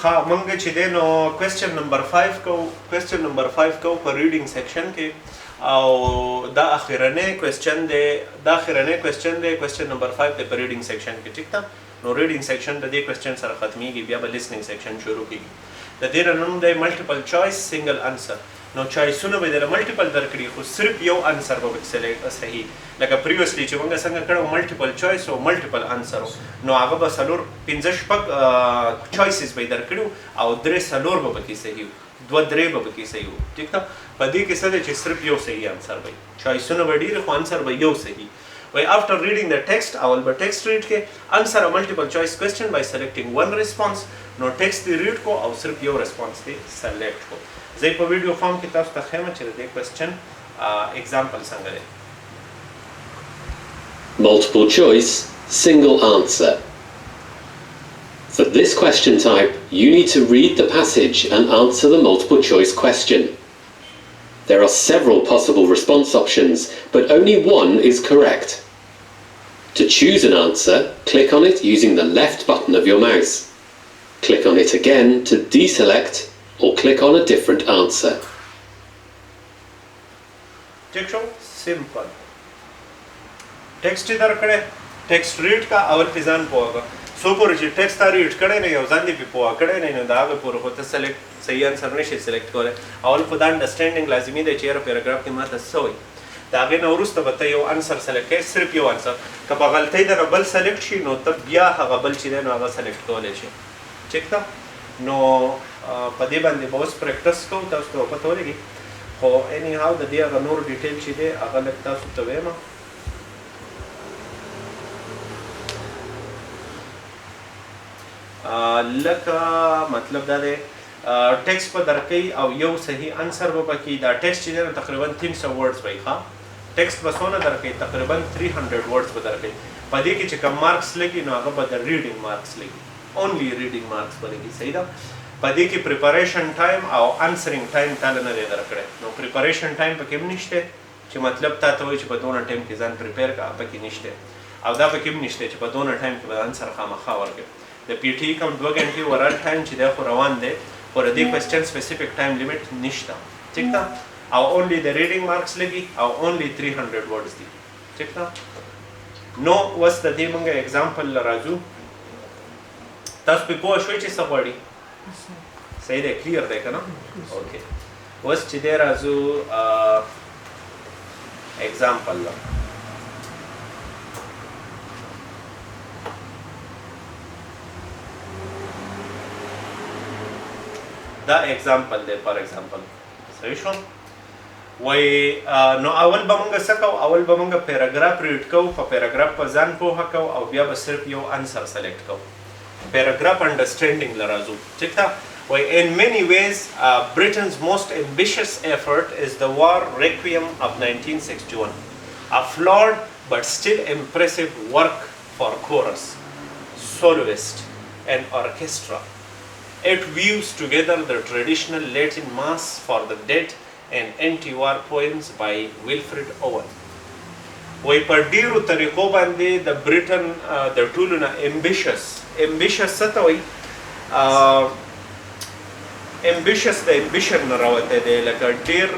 ها مونږ چې دی نو کوېسچن نمبر 5 کو په ریډینګ سیکشن کې او دا اخیرنی کوېسچن دی کوېسچن نمبر 5 دی په ریډینګ سیکشن کې ټیک ده نو ریډینګ سیکشن د دې کوېسچن سره ختمیږي بیا به لیسنینګ سیکشن شروع کیږي د دې نوم دی ملټیپل چوایس سنگل انسر نو چوایسونه به در ملټیپل درکړي خو صرف یو انسر به پکې صحیح لکه پریویسلی چې موږ څنګه کړو ملټیپل چوایس او ملټیپل انسر نو هغه به څلور پنځه شپږ چوایسز به درکړو او درې څلور به پکې صحیح دوه درې به پکې صحیح وو ټیک ده په دې کې څه دی چې صرف یو صحیح انسر وي چوایسونه به ډېر خو انسر به یو صحیح وای after reading the text اول به ټیکسټ ریډ کې answer a multiple choice question by selecting one response نو ټیکسټ دی ریډ کو او صرف یو ریسپانس دی سلیکټ کو زه په ویډیو فارم کې تاسو ته ښیم چې د دې کوېسچن اگزامپل څنګه دی Multiple choice, single answer. For this question type, you need to read the passage and answer the multiple choice question. There are several possible response options, but only one is correct. To choose an answer, click on it using the left button of your mouse. Click on it again to deselect or click on a different answer. ٹھیک شو سمپل ټیکسټ در کړه ټیکسټ ریډ کا اول پیزان پوهه سو پورې چې ټیکسټ تا ریډ کړه نه یو ځان دی په پوهه کړه نه دا به پوره هوته سلیکټ صحیح انسر نشي سلیکټ کوله اول په دا انډرستانډینګ لازمي دی چې یو پیراګراف کې ماته سوی دا غي نو ورسته به ته یو انسر سلیکټ کړې صرف یو انسر که په غلطۍ د بل سلیکټ شي نو ته بیا هغه بل چې دی نو هغه سلیکټ کولای شي ټیک ده نو په دې باندې به اوس پریکټس کوو تاسو ته پته ولګي خو اني هاو د دې هغه نور ډیټیل چې دی هغه لږ تاسو ته وایم لکه مطلب دا دی ټیکسټ په درکې او یو صحیح انسر به پکې دا ټیکسټ چې دی تقریبا 300 ورډز وایي ښه ټیکسټ به څونه درکې تقریبا 300 ورډز به درکې په دې کې چې کم مارکس لګي نو هغه به د ریډینګ مارکس لګي اونلی ریډینګ مارکس به لګي صحیح ده په دې کې پریپریشن ټایم او انسرینګ ټایم تاله نه دی درکړی نو پریپریشن ټایم پکې هم نشته چې مطلب تا ته وایي چې په دونه ټایم کې ځان پریپیر کړه پکې نشته او دا پکې هم نشته چې په دونه ټایم کې به انسر خامخا ورکړي د پی ټي کوم 2 غنټې ورال ټایم چې دا خو روان دی پر دې کوېسچن سپیسیفیک ټایم لیمټ نشته ٹھیک ده او اونلی د ریډینګ مارکس لګي او اونلی 300 ورډز دي ٹھیک ده نو وس د دې مونږه اگزامپل راځو تاسو په پوه شوي چې څه غواړي صحیح دی کلیر دی که نه اوکې اوس چې دی راځو اگزامپل له دا اگزامپل دی فار اگزامپل صحیح شو وای نو اول به مونږ څه کوو اول به مونږ پیراګراف ریډ کوو په پیراګراف په ځان پوهه کوو او بیا به صرف یو انسر سلیکټ کوو پیراګراف انډرسټینډینګ له راځو ټیک ده why in many ways Britain's most ambitious effort is the war requiem of 1961, a flawed but still impressive work for chorus, soloist and orchestra. It weaves together the traditional Latin mass for the dead and anti-war poems by Wilfred Owen. وای په ډیرو طریقو باندې د بریټن د ټولو نه امبیشس څه ته وایي امبیشس د امبیشن نه راوتی دی لکه ډېر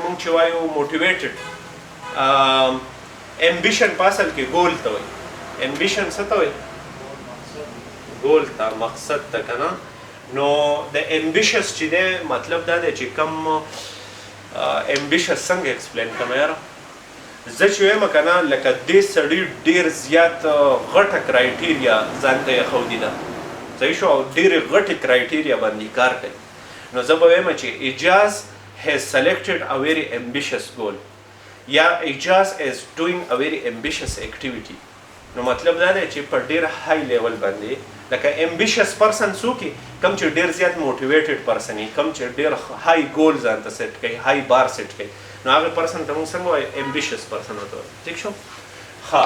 مونږ چې وایو موټیویټډ امبیشن په اصل کې ګول ته وایي امبیشن څه ته وایي ګول ته مقصد ته که نه نو د امبیشس چې دی مطلب دا دی چې کم امبیشس څنګه ایکسپلین کړم یاره زه چې وایم که نه لکه دې سړي ډېر زیات غټه کرایټیریا ځان ته یې ښودي ده صحیح شو او ډېرې غټې کرایټیریا باندې کار کوي نو زه به وایم چې اجاز has selected a very ambitious goal یا اجاز is doing a very ambitious activity نو مطلب دا دی چې په ډېر های لیول باندې لکه امبیشس پرسن څوک کم چې ډېر زیات موټیویټډ پرسن وي کم چې ډېر های ګول ځان ته سیټ کوي های بار سیټ کوي نو هغه پرسن ته موږ څنګه وایو امبیشس پرسن ورته وایو ټیک شو ښه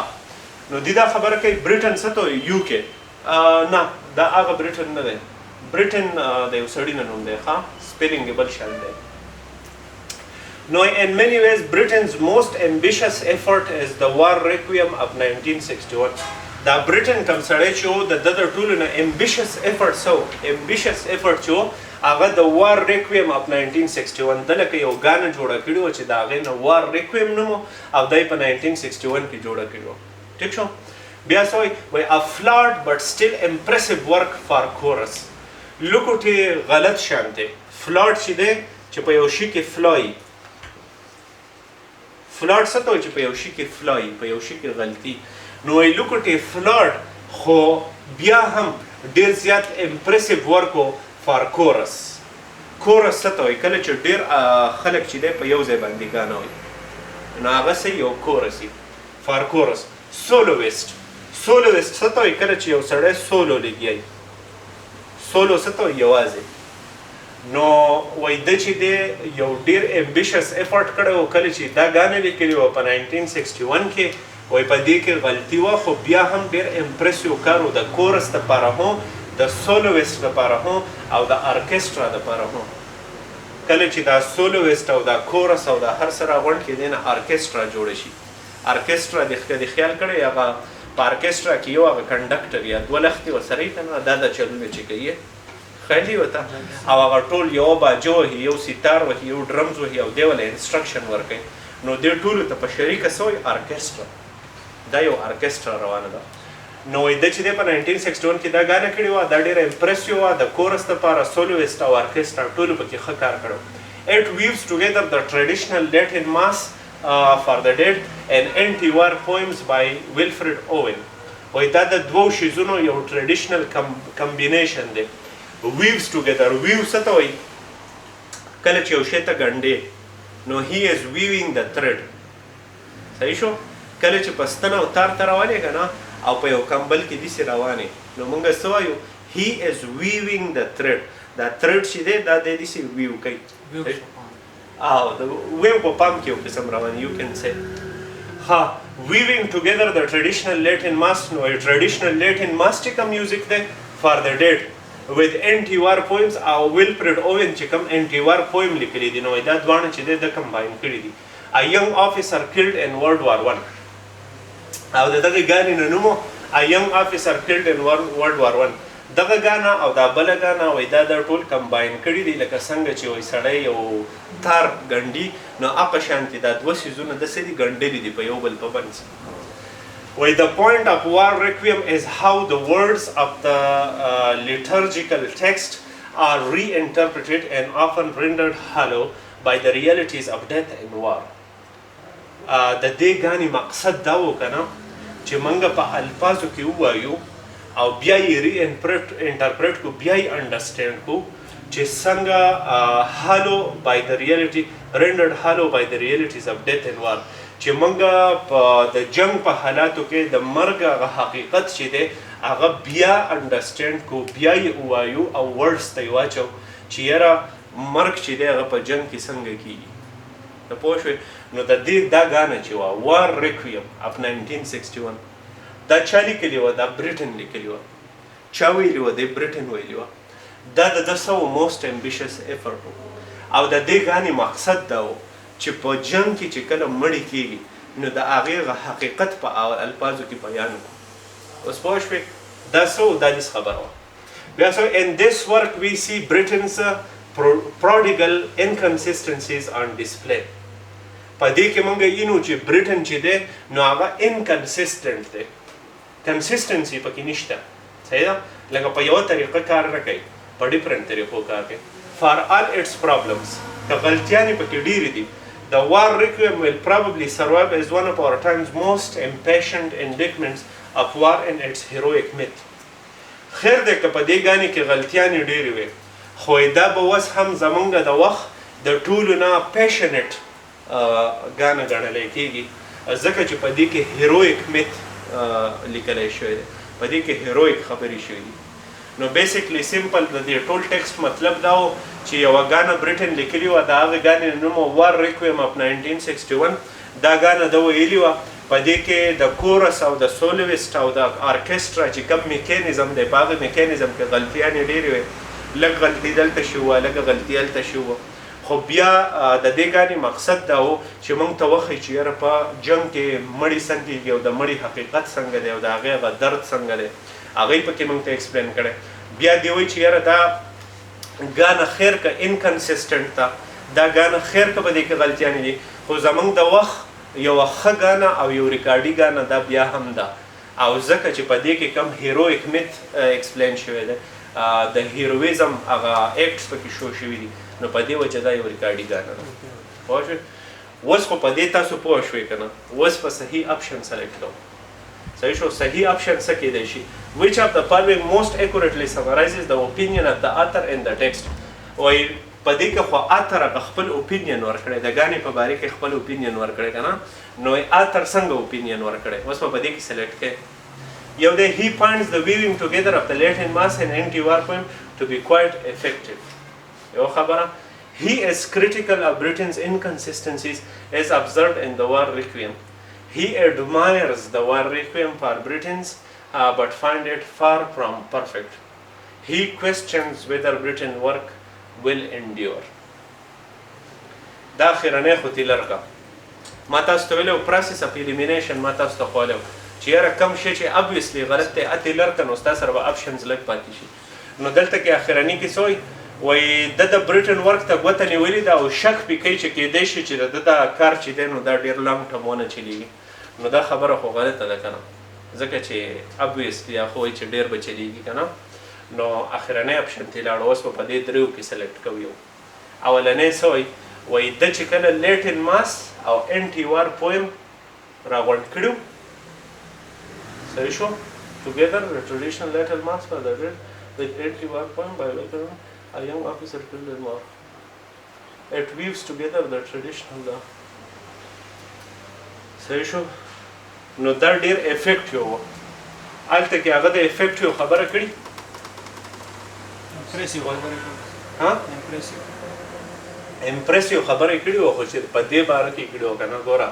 نو دې دا خبره کوي بریټن څه ته وایي یو کې نه دا هغه بریټن نه دی بریټن د یو سړي نه نوم دی ښه سپیلینګ یې بل شان دی No, in many ways, Britain's most ambitious effort is the war requiem of 1961. دا بریټن کوم سړی چې و د ده د ټولو نه امبیشس ایفرټ څه و امبیشس ایفرټ چې و هغه د وار ریکویم اف 1961 ده لکه یو ګانه جوړه کړې وه چې د هغې نه وار ریکویم نوم و او دی په 1961 کې جوړه کړې وه ټیک شو بیا څه وایي a flawed but still impressive work for chorus لوکوټې غلط شان دی فلاډ چې دی چې په یو شي کې فلای فلاډ څه ته وایي چې په یو شي کې فلای په یو شي کې غلطي نو وایي لوکوټې فلاډ خو بیا هم ډېر زیات امپریسیو ورک و فار کورس کورس څه ته وایي کله چې ډېر خلک چې دی په یو ځای باندې ګانا وایي نو هغه څه یو کورس وي فار کورس سولویسټ سولویسټ څه ته وایي کله چې یو سړی سولو لګیایي سولو څه ته وایي یوازې نو وایي ده چې دی یو ډېر امبیشس ایفرټ کړی و کله چې دا ګانې لیکلې وه په 1961 کې وایي په دې کې غلطي وه خو بیا هم ډېر امپریسیو کار و د کورس دپاره هم د سولویسټ دپاره هم او د ارکیسټرا دپاره هم کله چې دا سولویسټ او دا کورس او دا هر څه راغونډ کړي دی نه ارکیسټرا جوړه شي ارکیسټرا د خیال کړی هغه په ارکیسټرا کې یو هغه کنډکټر یا دوه لختې ورسره وي که نه دا د چلونه چې کوي خیالي ورته او هغه ټول یو باجه وهي یو سیتار وهي یو ډرمز وهي او دی وله انسټرکشن ورکوي نو دې ټولو ته په شریکه څه وایي ارکیسټرا دا یو ارکیسټرا روانه ده نو وایي ده چې دی په 1961 کې دا ګانه کړې وه دا ډېره امپریسیو وه د کورس دپاره سولویسټ او ارکیسټرا ټولو پکې ښه کار کړی اټ ویوز ټوګیدر د ټریډیشنل لیټن ماس for the dead and anti-war poems by Wilfred Owen وایي دا د دوو شیزونو یو ټریډیشنل کمبینیشن دی weaves together weave څه ته وایي کله چې یو شی ته ګنډې نو he is weaving the thread صحیح شو کله چې په ستن او تار ته روانې که نه او په یو کمبل کې داسې روانې نو موږ څه وایو he is weaving the thread دا thread چې دی دا دی داسې ویو کوي او د ویو په پام کې یو قسم روان یو کین say ها weaving together the traditional Latin mass نو traditional Latin mass چې کوم میوزیک دی for the dead with anti-war poems او Wilfred Owen چې کوم anti-war poem لیکلی دي نو دا دواړه چې دی د کمباین کړي دي a young officer killed in World War I او د دغه ګانې نه نوم a young officer killed in World War I دغه ګانا او دا بله ګانا وایي دا د ټول کمباین کړي دي لکه څنګه چې وایي سړی یو تار ګنډي نو هغه شانتې دا دوه څیزونه داسې دي ګنډلي دي په یو بل په بند وایي the point of war requiem is how the words of the liturgical text are reinterpreted and often rendered hollow by the realities of death and war د دې ګانې مقصد دا و که نه چې موږ په الفاظو کې ووایو او بیا یې ری انټرپریټ کو بیا یې انډرسټینډ کو چې څنګه هالو بای د ریالټي رینډرډ هالو بای د ریالټیز اف ډیث اینډ وار چې موږ په د جنگ په حالاتو کې د مرګ هغه حقیقت چې دی هغه بیا انډرسټینډ کو بیا یې ووایو او ورډس ته یې واچو چې یاره مرګ چې دی هغه په جنگ کې څنګه کېږي ته پوه شوې نو د دې دا ګانه چې وه وار ریکویم اف 1961 دا چا لیکلې وه دا بریټن لیکلې وه چا ویلې وه دی بریټن ویلې وه دا د ده څه و موسټ امبیشس ایفرټ و او د دې ګانې مقصد دا و چې په جنګ کې چې کله مړی کېږي نو د هغې حقیقت په الفاظو کې بیان کړو اوس پوه شوې دا څه و دا داسې خبره وه بیا څه in this work we see Britain's prodigal inconsistencies on display په دې کې موږ وینو چې بریټن چې دی نو هغه انکنسسټنټ دی کنسسټنسي پکې نشته صحیح ده لکه په یوه طریقه کار نه کوي په ډفرنټ طریقو کار کوي فار آل اټس پرابلمس که غلطیانې پکې ډېرې دي the war requiem will probably survive as one of our time's most impassioned indictments of war and its heroic myth خیر دی که په دې ګانې کې غلطیانې ډېرې وي خو دا به اوس هم زمونږ د وخت د ټولو نه پیشنټ ګانه ګڼلی کېږي ځکه چې په دې کې هیرویک میت لیکلی شوی دی په دې کې هیرویک خبرې شوي دي نو بیسیکلی سمپل د دې ټول ټیکسټ مطلب دا و چې یوه ګانه بریټن لیکلي وه د هغې ګانې نوم وار ریکویم اف 1961 دا ګانه ده ویلي وه په دې کې د کورس او د سولویسټ او د ارکیسټرا چې کوم میکانیزم دی په هغه میکانیزم کې غلطیانې ډېرې وې لږ غلطي دلته شوي وه لږه غلطي هلته شوي وه خو بیا د دې ګانې مقصد دا و چې موږ ته وښیي چې یاره په جنګ کې مړي څنګه کېږي او د مړي حقیقت څنګه دی او د هغې هغه درد څنګه دی هغه یې پکې موږ ته ایکسپلین کړی بیا دی وایي چې یاره دا ګانه خیر که انکنسسټنټ ده دا ګانه خیر که په دې کې غلطیانې دي خو زموږ د وخت یوه ښه ګانه او یو ریکارډي ګانه دا بیا هم ده او ځکه چې په دې کې کم هیرویک میت ایکسپلین شوی دی د هیرویزم هغه ایکټس پکې شو شوي دي نو په دې وجه دا یو ریکارډي ګانه ده پوه شوې اوس خو په دې تاسو پوه شوئ که نه اوس په صحیح اپشن سلیکټ کوو صحیح شو صحیح اپشن څه کیدای شي which of the following most accurately summarizes the opinion of the author in the text وایي په دې کې خو اتر هغه خپل اوپینین ورکړی د ګانې په باره کې خپل اوپینین ورکړی که نه نو اتر څنګه اوپینین ورکړی اوس په دې کې سلیکټ کړئ یو دی he finds the weaving together of the Latin mass and anti-war poem to be quite effective یو خبره he is critical of Britain's inconsistencies as observed in the war requiem he admires the war requiem for Britons but finds it far from perfect he questions whether Britain work will endure دا اخرنی خو تیلرکه ما تاسو ته ویلی process of elimination ما تاسو ته ښوولی چې یاره کم شی چې obviously غلط دی اتیلرکه نو ستا سره به options لږ پاتې شي نو دلته کې اخرنی کې څه وایي وایي د د برټن ورک ته ګوته نیولې ده او شک پې کوي چې کیدای شي چې د ده دا کار چې دی نو دا ډېر لانګ ټرم ونه چلیږي نو دا خبره خو غلطه ده که نه ځکه چې obviously هغه وایي چې ډېر به چلیږي که نه نو اخرنی اپشن ته یې لاړو اوس به په دې دریو کې سلیکټ کوو یو اولنی څه وایي وایي ده چې کله لیټن ماس او انټي وار پویم راغونډ کړي صحیح شو together the traditional Latin mass for the with anti-war poem by a young officer killed in war. It weaves together the traditional صحیح شو نو دا ډېر افیکټیو و هلته کې هغه د افیکټیو خبره کړي امپریسیو خبرې کړي وه خو چې په دې باره کې کړي وه که نه ګوره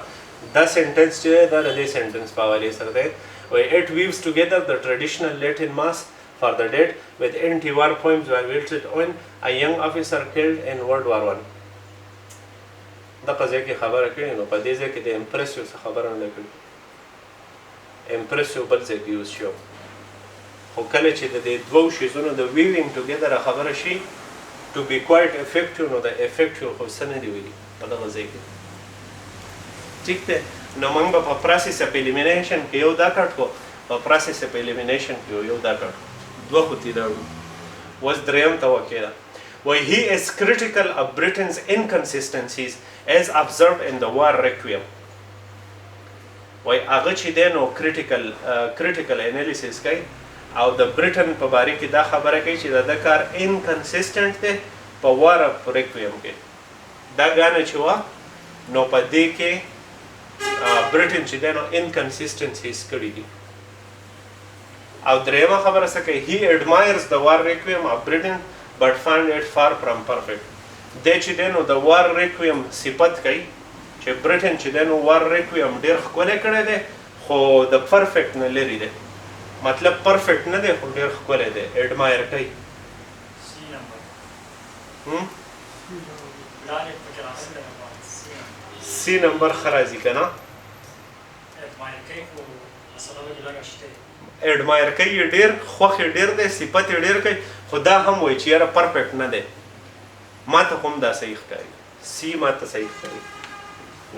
دا سینټنس چې دی دا د دې سینټنس په حوالې سره دی وایي it weaves together the traditional Latin mass for the dead with anti-war poems by Wilted Owen, a young officer killed in World War I. دغه ځای کې خبره کړې نو په دې ځای کې د امپریسیو څه خبره نه کړې امپریسیو بل ځای کې یوز شو خو کله چې د دې دوو شیزونو د ویوینګ ټوګیدر خبره شي to be quite effective نو د effective خو څه نه دي ویلي په دغه ځای کې ټیک دی نو موږ به په process of elimination کې یو دا کټ کو په process of elimination کې یو دا کټ دوه خو تې لاړو اوس دریم ته واقع ده وایي he is critical of Britain's inconsistencies as observed in the war requiem وایي هغه چې دی نو critical analysis کوي او د برټن په باره کې دا خبره کوي چې د ده کار انکنسسټنټ دی په وار اف ریکویم کې دا ګانه چې وه نو په دې کې برټن چې دی نو انکنسسټنسیز کړي دي او دریمه خبره څه کوي he admires the war requiem of Britain but find it far from perfect دی چې دی نو د وار ریکویم صفت کوي چې برټن چې دی نو وار ریکویم ډېر ښکلی کړی دی خو د پرفیکټ نه لرې دی مطلب پرفیکټ نه دی خو ډېر ښکلی دی ایډمایر کوي سی نمبر ښه راځي که نه ایډمایر کوي یې ډېر خوښ یې ډېر دی صفت یې ډېر کوي خو دا هم وایي چې یاره پرفیکټ نه دی ما ته خو هم دا صحیح ښکاري سی ما ته صحیح ښکاري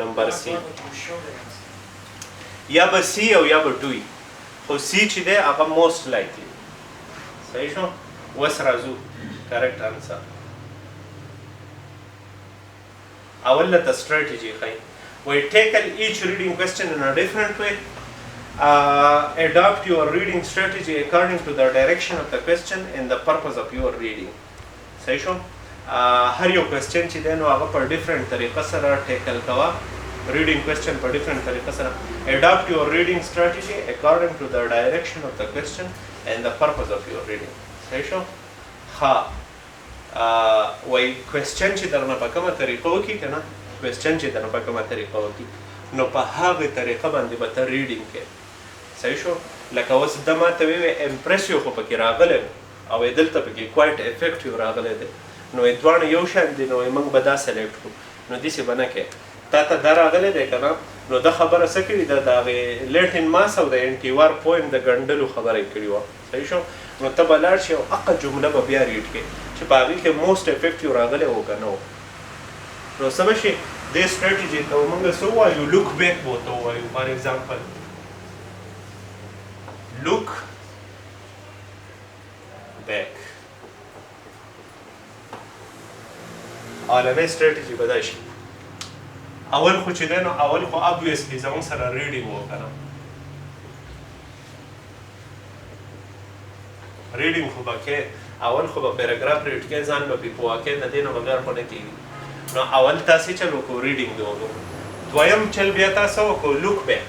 نمبر سی یا به سی او یا به ټوی خو سی چې دی هغه موسټ لایکلی صحیح شو اوس راځو کریکټ انسر اول ته strategy ښایي وایي tackle each reading question in a different way adopt your reading strategy according to the direction of the question and the purpose of your reading صحیح شو هر یو کوېسچن چې دی نو هغه په ډفرنټ طریقه سره ټیکل کوه reading question په ډفرنټ طریقه سره adopt your reading strategy according to the direction of the question and the purpose of your reading صحیح شو ها وایي کوېسچن چې درنه په کومه طریقه وکړي که نه کوېسچن چې درنه په کومه طریقه وکړي نو په هغې طریقه باندې به ته ریډینګ کوې صحیح شو لکه اوس ده ما ته ویې امپریسیو خو پکې راغلی او دلته پکې کوایټ افیکټیو راغلی دی نو دوانه یو شان دي نو موږ به دا سلیکټ کړو نو داسې به نه کوې تا ته دا راغلی دی که نه نو دا خبره څه کړې ده د هغې لیټن ماس او د انټیوار پویم د ګنډلو خبره یې کړې وه صحیح شو نو ته به لاړ شي او هغه جمله به بیا ریډ کړې چې په هغې کې موسټ افیکټیو راغلی و که نه و نو څه به شي دې سټریټجي ته موږ څه ووایو لوک بیک به ورته ووایو فار ایگزامپل look back اولنۍ سټریټجي به دا شي اول خو چې دی نو اول خو obviously زموږ سره ریډینګ و که نه ریډینګ خو به کې اول خو به پیراګراف ریډ کې ځان به پې پوه کې د دې نه بغیر خو نه کېږي نو اول تاسې چل وکړو ریډینګ دې وکړو دویم چل بیا تاسو وکړو لوک بیک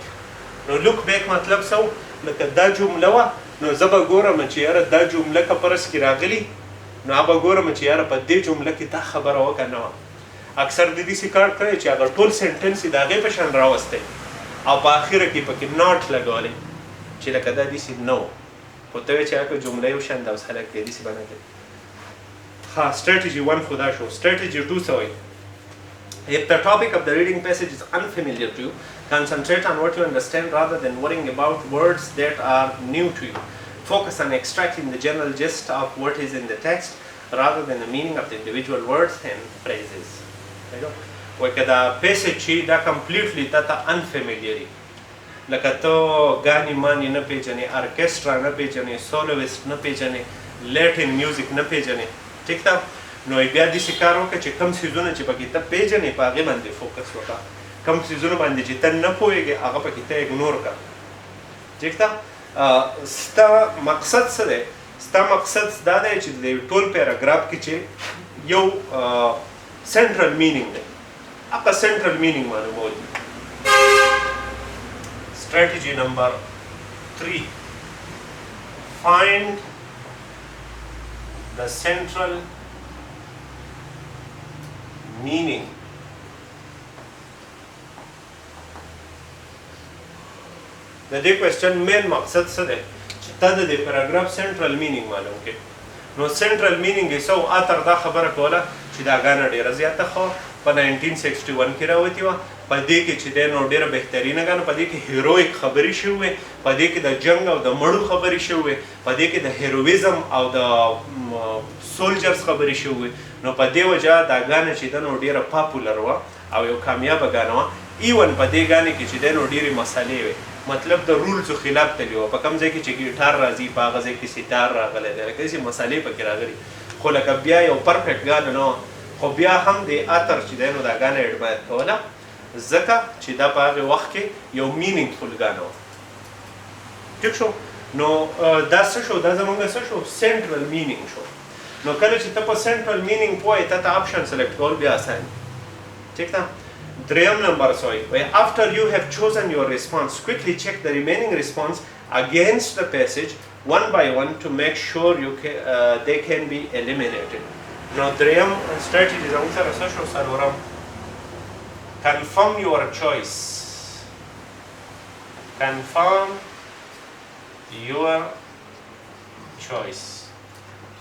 نو لوک بیک مطلب څه لکه دا جمله وه نو زه به ګورم چې یاره دا جمله که پرس کې راغلي نو هغه به ګورم چې یاره په دې جمله کې دا خبره وه که نه وه اکثر د دې سې کار کړی چې هغه ټول سنټنس یې د هغې په شان راوستی او په اخره کې پکې ناټ لګولی چې لکه دا داسې نه و خو ته وایې چې هغه جمله یو شان ده اوس هلک دی داسې به نه کوي ها strategy 1 خو دا شو strategy 2 څه وایي If the topic of the reading passage is unfamiliar to you, concentrate on what you understand rather than worrying about words that are new to you. Focus on extracting the general gist of what is in the text rather than the meaning of the individual words and phrases. وکه دا passage چې دا completely تا unfamiliar لکه ته ګانې مانې نه پېژنې ارکیسټرا نه پېژنې سولویسټ نه پېژنې لیټن میوزیک نه پېژنې ټیک ده نو بیا داسې کار وکړه چې کوم څیزونه چې پکې ته پېژنې په هغې باندې فوکس وکړه کوم څیزونه باندې چې ته نه پوهېږې هغه پکې ته اګنور کړه ټیک ده ستا مقصد څه دی ستا مقصد دا دی چې د ټول پیراګراف کې چې یو سنټرل مینینګ دی هغه سنټرل مینینګ معلومول دي strategy number 3 find the central meaning د دې کوېسچن مین مقصد څه دی چې تا د دې پیراګراف سنټرل مینینګ معلوم کړي نو سنټرل مینینګ یې څه و اتر دا خبره کوله چې دا ګانه ډېره زیاته ښه په 1961 کې راوتې وه په دې کې چې دی نو ډېره بهترینه ګانه په دې کې هیرویک خبرې شوې وې په دې کې د جنګ او د مړو خبرې شوې وې په دې کې د هیرویزم او د سولجرز خبرې شوې وې نو په دې وجه دا ګانه چې ده نو ډېره پاپولر وه او یو کامیابه ګانه وه ایون په دې ګانې کې چې دی نو ډېرې مسالې وې مطلب د رولزو خلاف تللی وه په کوم ځای کې چې ګیټار راځي په هغه ځای کې سیتار راغلی دی لکه داسې مسالې پکې راغلي خو لکه بیا یو پرفیکټ ګانه نه وه خو بیا هم د اتر چې دی نو دا ګانه اډمایر کوله ځکه چې دا په هغې وخت کې یو مینینګفل ګانه وه ټیک شو نو دا څه شو دا زموږ څه شو سنټرل مینینګ شو نو کله چې ته په سنټرل مینینګ پوهې ته ته آپشن سلیکټ کول بیا اسان ټیک ده دریم نمبر څه وایي after you have chosen your response quickly check the remaining response against the passage one by one to make sure they can be eliminated نو دریم strategy زموږ سره څه شو څلورم confirm your choice confirm your choice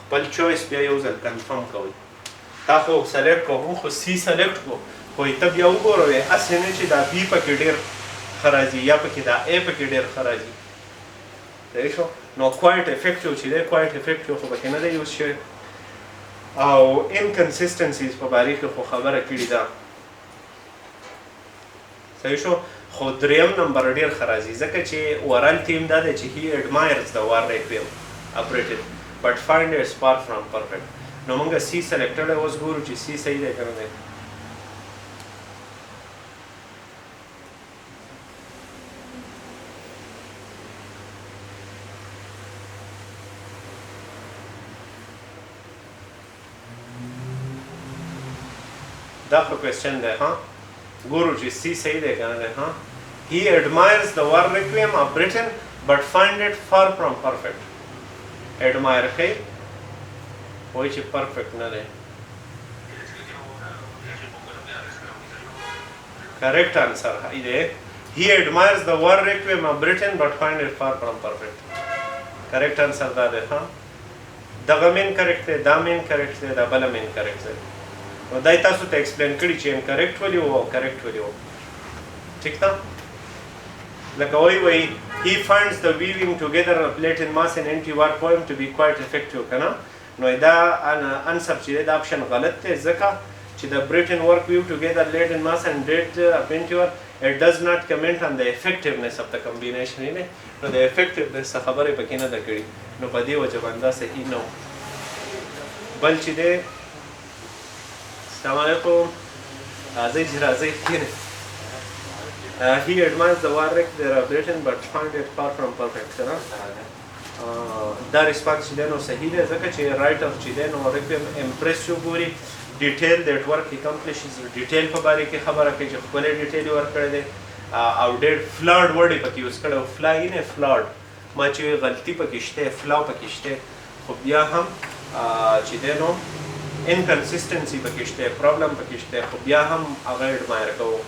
خپل چویس بیا یو ځل کنفرم کوئ تا خو سلیکټ کړو موږ خو سی سلیکټ کړو خو ته بیا وګوره هسې نه چې دا بي پکې ډېر ښه راځي یا پکې دا ای پکې ډېر ښه راځي صحیح شو نو کوایټ افیکټیو چې دی کوایټ افیکټیو خو پکې نه دی یوز شوی او انکنسسټنسیز په باره کې خو خبره کړې ده صحیح شو خو دریم نمبر ډېر ښه راځي ځکه چې اورال تیم دا دی چې هی اډمایرز د وار ریکویم اپریټډ but find it's far from perfect نو موږ سی سلیکټډ اوس ګورو چې سی صحیح دی که نه دی دا خو کوېسچن دی ها ګورو چې سی صحیح دی که نه دی ها he admires the war requiem of Britain but find it far from perfect admire ښایي وایي چې پرفیکټ نه دی کریکټ آنسر دی he admires the war requiem of Britain but find it far from perfect کریکټ آنسر دا دی ها دغه مین کریکټ دی دا مین کریکټ دی دا بله مین کریکټ دی نو دا یې تاسو ته ایکسپلین کړي چې انکریکټ ولې و او کریکټ ولې و ټیک ده لکه وایي he finds the weaving together of Latin mass and anti-war poem to be quite effective کنه نو دا انسر چې دی دا اپشن غلط دی ځکه چې د Britain work weave together Latin mass and date of anti-war it does not comment on the effectiveness of the combination نه نو د effectiveness څخه خبرې پکې نه ده کړې نو په دې وجه باندې دا صحیح نه و بل چې دی السلام علیکم راځئ چې راځئ کښېنئ he admires the war wreck there of Britain but found it far from perfect دا ریسپانس چې دی نو صحیح دی ځکه چې رایټر چې دی نو ریکویم امپریسیو ګوري ډیټیل دیټ ورک اکمپلیشز ډیټیل په باره کې خبره کوي چې ښکلی ډیټیل یې ورکړی دی او ډېر فلاډ ورډ یې پکې یوز کړی فلای نه فلاډ ما چې غلطي پکې شته فلا پکې شته خو بیا هم چې دی نو انکنسسټنسي پکې شته پرابلم پکې شته خو بیا هم هغه اډمایر کوو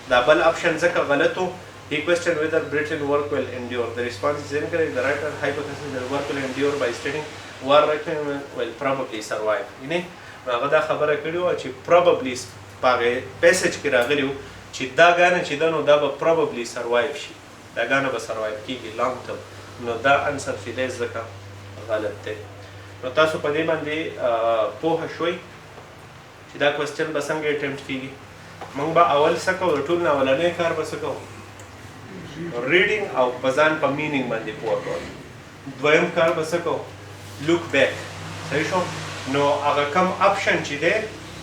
دا بل اپشن ځکه غلط و he questioned whether Britain work will endure the response is incorrect the writer hypothesis that work will endure by stating war will probably survive یعنی هغه دا خبره کړې وه چې probably په هغې پیسج کې راغلي وو چې دا ګانه چې ده نو دا به probably survive شي دا ګانه به survive کېږي long term نو دا انسر چې دی ځکه غلط دی نو تاسو په دې باندې پوهه شوئ چې دا کوېسچن به څنګه اټمپټ کېږي موږ به اول څه کوو د ټول نه اولنی کار به څه کوو ریډینګ او په ځان په مینینګ باندې پوهه کول دویم کار به څه کوو لوک بیک صحیح شو نو هغه کم اپشن چې دی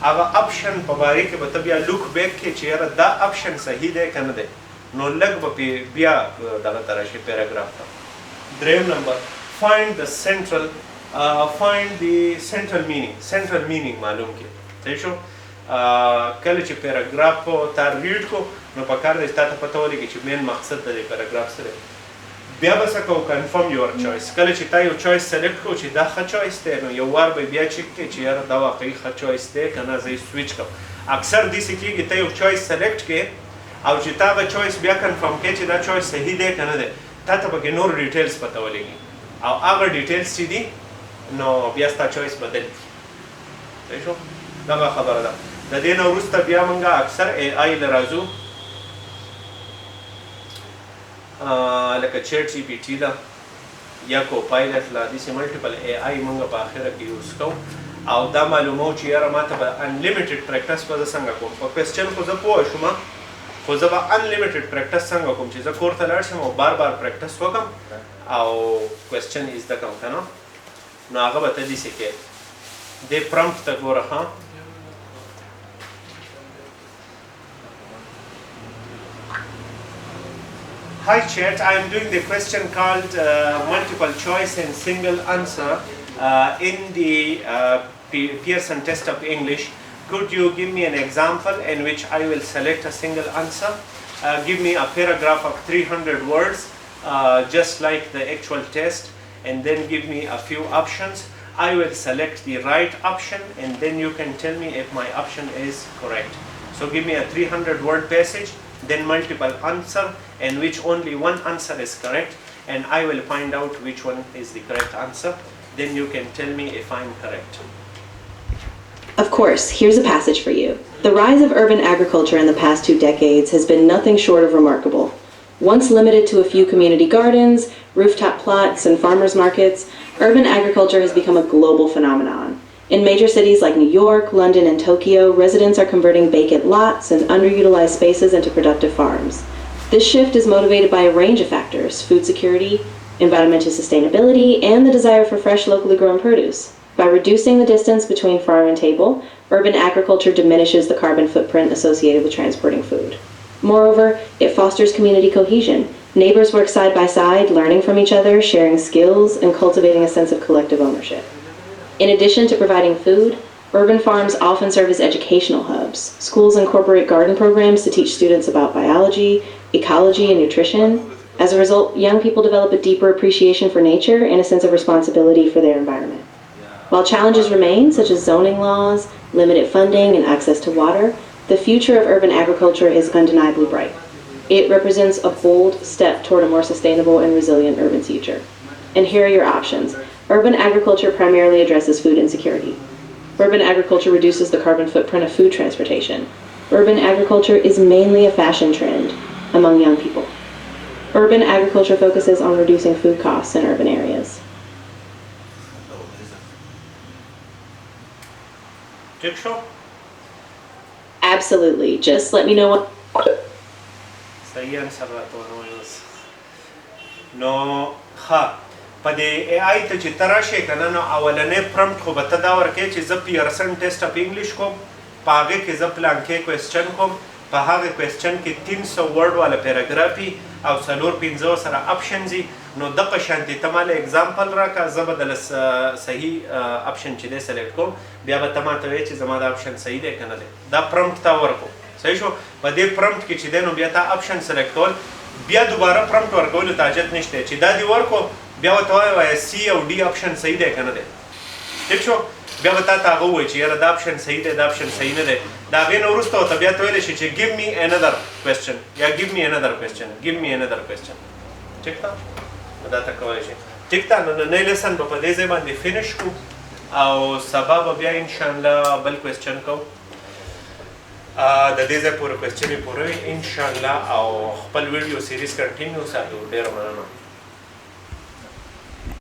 هغه اپشن په باره کې به ته بیا لوک بیک کې چې یاره دا اپشن صحیح دی که نه دی نو لږ به بیا دغه ته راشي پیراګراف ته دریم نمبر find the central meaning معلوم کې صحیح شو کله چې پیراګراف تا ریډ کو نو په کار دی چې تا ته پته ولګي چې مین مقصد د دې پیراګراف څه دی بیا به څه کوو کنفرم یور چویس کله چې تا یو چویس سلیکټ کړو چې دا ښه چویس دی نو یو وار به بیا چک کړې چې یاره دا واقعي ښه چویس دی که نه زه یې سویچ کړم اکثر داسې کېږي ته یو چویس سلیکټ کړې او چې تا هغه چویس بیا کنفرم کړې چې دا چویس صحیح دی که نه دی تا ته پکې نور ډیټیلز پته ولګي او هغه ډیټیلز چې دي نو بیا ستا چویس بدل کړي صحیح شو دغه خبره ده د دې نه وروسته بیا موږ اکثر ای آی له راځو لکه چیټ جی پی ټي ده یا کوپایلټ له داسې ملټیپل ای آی موږ په اخره کې یوز کوو او دا معلوموو چې یاره ما ته به انلیمیټډ پریکټس به زه څنګه کوم په کوېسچن خو زه پوه شوم خو زه به انلیمیټډ پریکټس څنګه کوم چې زه کور ته لاړ شم او بار بار پریکټس وکړم او کوېسچن یې زده کړم که نه نو هغه به ته داسې کې دې پرمپټ ته ګوره ښه Hi chat, I am doing the question called multiple choice and single answer in the Pearson Test of English. Could you give me an example in which I will select a single answer? Give me a paragraph of 300 words, just like the actual test, and then give me a few options. I will select the right option and then you can tell me if my option is correct. So give me a 300 word passage, then multiple answer in which only one answer is correct, and I will find out which one is the correct answer. Then you can tell me if I'm correct. Of course, here's a passage for you. The rise of urban agriculture in the past 2 decades has been nothing short of remarkable. Once limited to a few community gardens, rooftop plots, and farmers markets, urban agriculture has become a global phenomenon. In major cities like New York, London, and Tokyo, residents are converting vacant lots and underutilized spaces into productive farms. This shift is motivated by a range of factors: food security, environmental sustainability, and the desire for fresh, locally grown produce. By reducing the distance between farm and table, urban agriculture diminishes the carbon footprint associated with transporting food. Moreover, it fosters community cohesion. Neighbors work side by side, learning from each other, sharing skills, and cultivating a sense of collective ownership. In addition to providing food, urban farms often serve as educational hubs. Schools incorporate garden programs to teach students about biology, ecology, and nutrition. As a result, young people develop a deeper appreciation for nature and a sense of responsibility for their environment. While challenges remain, such as zoning laws, limited funding, and access to water, the future of urban agriculture is undeniably bright. It represents a bold step toward a more sustainable and resilient urban future. And here are your options. Urban agriculture primarily addresses food insecurity. Urban agriculture reduces the carbon footprint of food transportation. Urban agriculture is mainly a fashion trend among young people. Urban agriculture focuses on reducing food costs in urban areas. Absolutely. Just let me know what... صحیح انسر راته ونوایاست نو ښه په دې اے آی ته چې ته راشې که نه نو اولنی پرمپټ خو به ته دا ورکوې چې زه پیرسن ټیسټ اف انګلیش کوم په هغې کې زه پلانکې کوېسچن کوم په هغې کوېسچن کې 300 ورډ والا پیراګراف وي او 4-5 سره اپشنز وي نو دغه شانتې ته ماله اګزامپل راکړه زه به دله صحیح اپشن چې دی سلیکټ کوم بیا به ته ماته وایې چې زما دا اپشن صحیح دی که نه دی دا پرمپټ تا ورکو صحیح شو په دې پرمپټ کې چې دی نو بیا تا اپشن سلیکټ کول بیا دوباره پرمپټ ورکولو ته حاجت نشته چې دا دې ورکو بیا ورته ووایه سی او ډي اپشن صحیح دی که نه دی ټیک شو بیا به تا ته هغه ووایي چې یاره دا اپشن صحیح دی دا اپشن صحیح نه دی د هغې نه وروسته ورته بیا ته ویلی شي چې ګیو می اندر کوېسچن یا ګیو می اندر کوېسچن ګیو می اندر کوېسچن ټیک ده دا ته کولی شي ټیک ده نننی لیسن به په دې ځای باندې فینش کړو او سبا به بیا انشاءالله بل کوېسچن کوو د دې ځای پورې کوېسچن یې پوره وي انشاءالله او خپل ویډیو سیریز کنټینیو ساتو ډېره مننه